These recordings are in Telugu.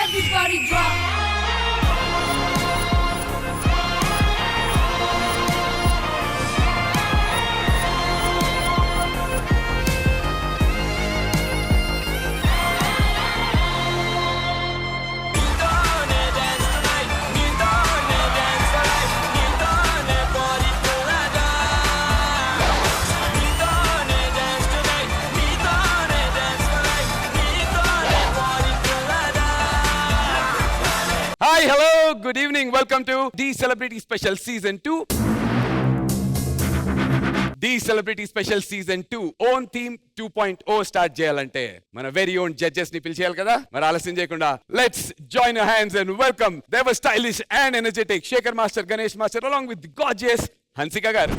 Everybody drop. Hi, hello, good evening. Welcome to The Celebrity Special Season 2. The Celebrity Special Season 2 own theme 2.0 start చేయాలంటే మన వెరీ ఓన్ జడ్జెస్ ని పిలిచేయాలి కదా. మరి ఆలస్యం చేయకుండా let's join your hands and welcome దేవర్ stylish and energetic Shekhar master, Ganesh master along with gorgeous Hansika గారు.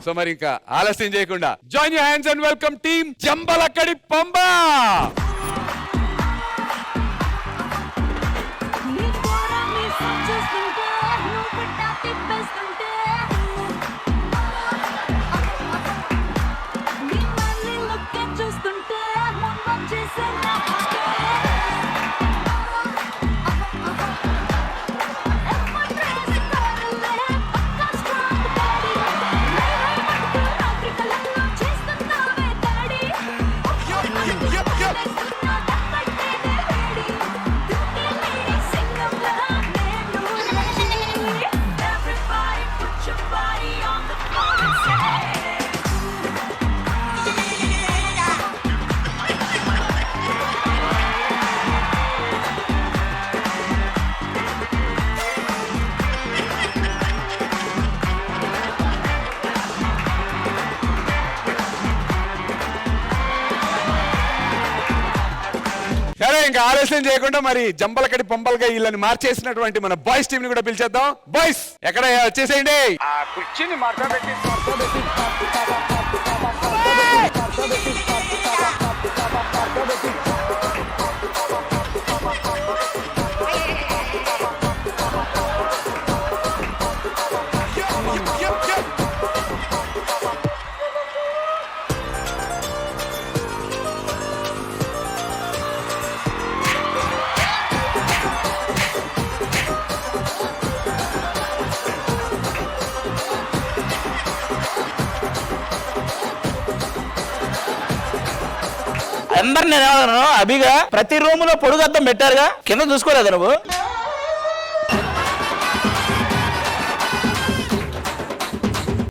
సో మరి ఇంకా ఆలస్యం చేయకుండా join your hands and welcome team Jambalakidi Pamba. సరే ఇంకా ఆలస్యం చేయకుండా మరి జంబలకడి పంబలుగా వీళ్ళని మార్చేసినటువంటి మన బాయ్స్ టీం ని కూడా పిలిచేద్దాం. బాయ్స్ ఎక్కడ వచ్చేసేయండి. ఆ కుర్చీని మార్చబెట్టి అందరు నేను ఏమన్నాను, అభిగా ప్రతి రూమ్ లో పొడుగద్దం పెట్టారుగా, కింద చూసుకోలేదు నువ్వు?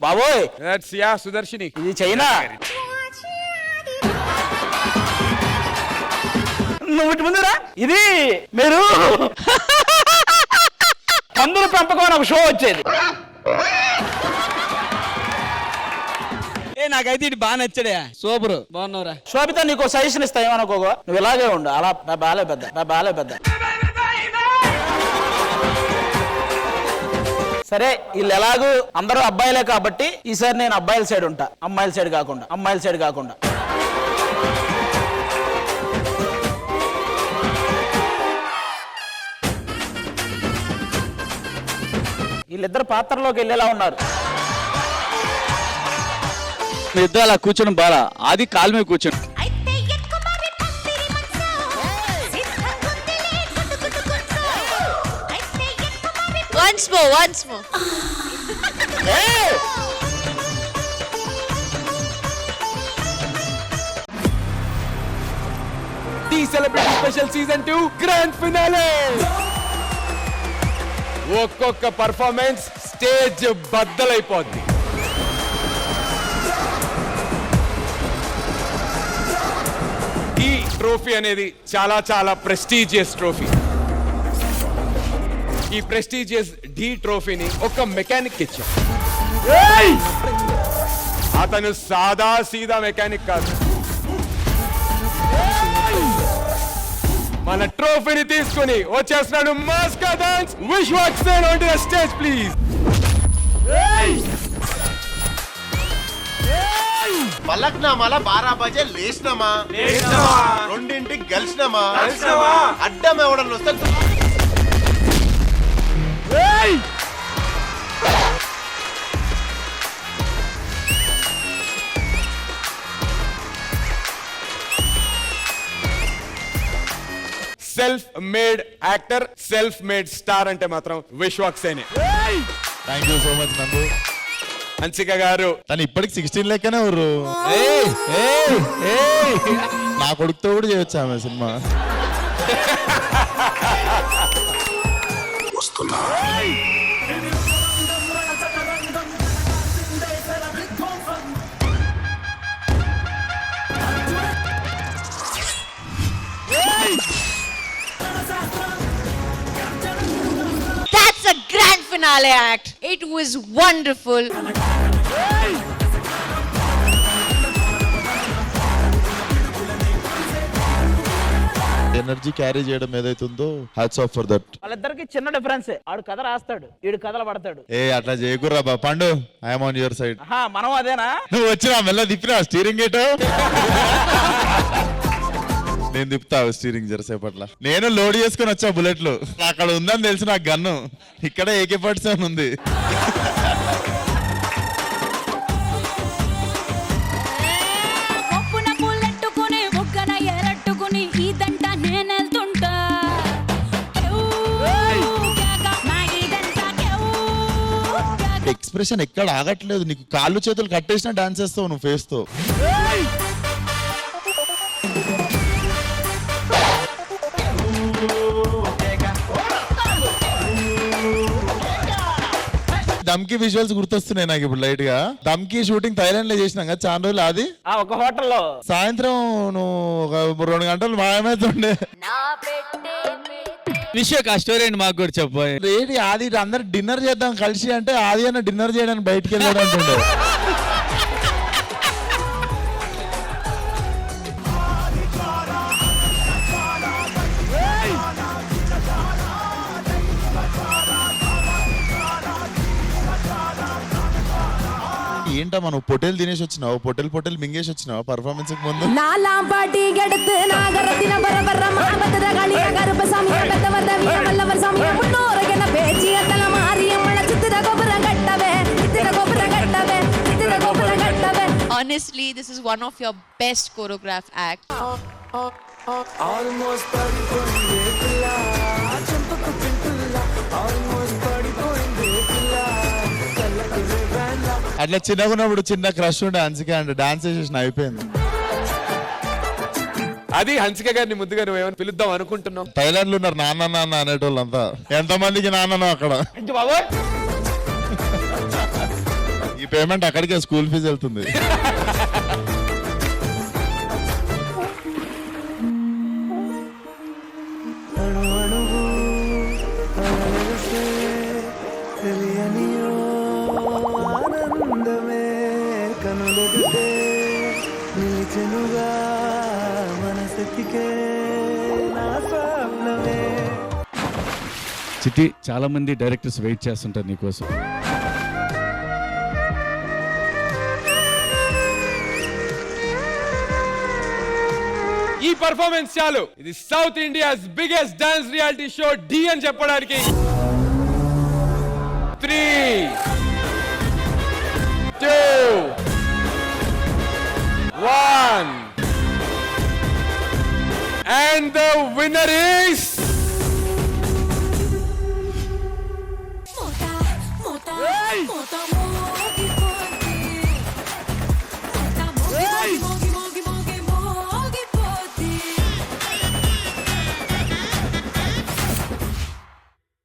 బాబోయ్ సుదర్శిని, ఇది చైనా. నువ్వు ఇటు ముందురా. ఇది మీరు పందుల పెంపకం అని ఒక షో వచ్చేది. నాకైతే ఇటు బాగా నచ్చాడే, సూపర్ బాగున్నావురా. శోభిత నీకు సజెషన్ ఇస్తా, ఏమనుకోగో, నువ్వు ఇలాగే ఉండు, అలా బాలే పెద్ద. సరే వీళ్ళు ఎలాగూ అందరూ అబ్బాయిలే కాబట్టి ఈసారి నేను అబ్బాయిల సైడ్ ఉంటా, అమ్మాయిల సైడ్ కాకుండా. వీళ్ళిద్దరు పాత్రలోకి వెళ్ళేలా ఉన్నారు. మీ ఇద్దరు అలా కూర్చొని బాగా అది కాలు మీద కూర్చొని Once more. The Celebrity Special Season 2 Grand Finale. ఒక్కొక్క పర్ఫార్మెన్స్ స్టేజ్ బద్దలైపోద్ది. ఈ ట్రోఫీ అనేది చాలా ప్రెస్టీజియస్ ట్రోఫీ. ఈ ప్రెస్టీజియస్ డి ట్రోఫీని ఒక మెకానిక్ ఇచ్చాం. అతను సాదా సీదా మెకానిక్ కాదు. మన ట్రోఫీని తీసుకుని వచ్చేస్తున్నాడు మాస్కా dance Vishwaksen on the stage please. పలక్నామాల 12 బజే లేచినామా, రెండింటికి గెలిచినామా, అడ్డం ఎవడన్నా వస్తే self made actor, self made star అంటే మాత్రం విశ్వక్ సేనే. థ్యాంక్ యూ సో మచ్ నందు. హన్సిక గారు తను ఇప్పటికి 16 లెక్కనే ఊరు. నా కొడుకుతో కూడా చేయొచ్చు ఆమె cinema. That's a grand finale act. It was wonderful. Energy carry చేయడం ఏదైతుందో హ్యాట్స్ ఆఫ్ ఫర్ దట్. వాళ్ళిద్దరికి చిన్న డిఫరెన్స్. ఆడు కథ రాస్తాడు, వీడు కథలు పడతాడు. అట్లా చేయకుర్రా బా పండు. I'm on your side. మనం అదేనా? నువ్వు వచ్చినా మెల్ల తిప్పినా స్టీరింగ్ గేట్. నేను తిప్పుతా స్టీరింగ్ జరసేపట్ల. నేను లోడ్ చేసుకుని వచ్చా బుల్లెట్లు. అక్కడ ఉందని తెలిసి నాకు గన్ను. ఇక్కడ AK-47 ఉంది. కొప్పున పుల్లెట్టుకుని బుగ్గన ఎరట్టుకుని ఇదంట నేనెళ్తుంటా. ఎక్స్ప్రెషన్ ఎక్కడ ఆగట్లేదు. నీకు కాళ్ళు చేతులు కట్టేసినా డాన్స్ చేస్తావు నువ్వు ఫేస్ తో. దమ్కి విజువల్స్ గుర్తొస్తున్నాయి నాకు ఇప్పుడు లైట్ గా. దమ్కి షూటింగ్ థైలాండ్ లో చేసినాం కదా చాలా రోజులు. అది ఒక హోటల్లో సాయంత్రం నువ్వు ఒక 2 గంటలు మాయమైతుండే. విశ్వక్ ఆ స్టోరీ ఏంటి మాకు కూడా చెప్పు. ఏంటి ఆది అందరు డిన్నర్ చేద్దాం కలిసి అంటే ఆది అన్న డిన్నర్ చేయడానికి బయటికి వెళ్ళాడు అంటుండే. ఏంటమ్మా నువ్వు పొటేల్ తినేసి వచ్చినావు, పొటేల్ మింగేసి వచ్చినావు పర్ఫార్మెన్స్ ముందు. நாலாம்பாட்டி எடுத்து நாகரத்தின பரபர மாபத்திர களிய கருப்ப சாமிய பெத்தவர் தவிய வல்லவர் சாமிய முன்னோர என்ன பேச்சி அத்தல மாரியம்மள சித்திர கோபுரம் கட்டவே சித்திர கோபுரம் கட்டவே சித்திர கோபுரம் கட்டவே. Honestly, this is one of your best choreographed acts. అట్లా చిన్నగా ఉన్నప్పుడు చిన్న క్రష్ ఉండే హన్సిక అంటే డాన్స్ చేసేసిన అయిపోయింది. అది హన్సిక గారిని ముద్దుగా నువ్వేమైనా పిలుద్దాం అనుకుంటున్నావు? థైలాండ్ లో ఉన్నారు నాన్న అనేటోళ్ళంతా. ఎంతమందికి నాన్ననో అక్కడ. ఈ పేమెంట్ అక్కడికే స్కూల్ ఫీజు వెళ్తుంది. చిట్టి, చాలా మంది డైరెక్టర్స్ వెయిట్ చేస్తుంటారు నీకోసం. ఈ పర్ఫార్మెన్స్ చాలు. ఇది South India's biggest dance reality show Dhee అని చెప్పడానికి. 3, 2, 1 and the winner is Motha Motha Motha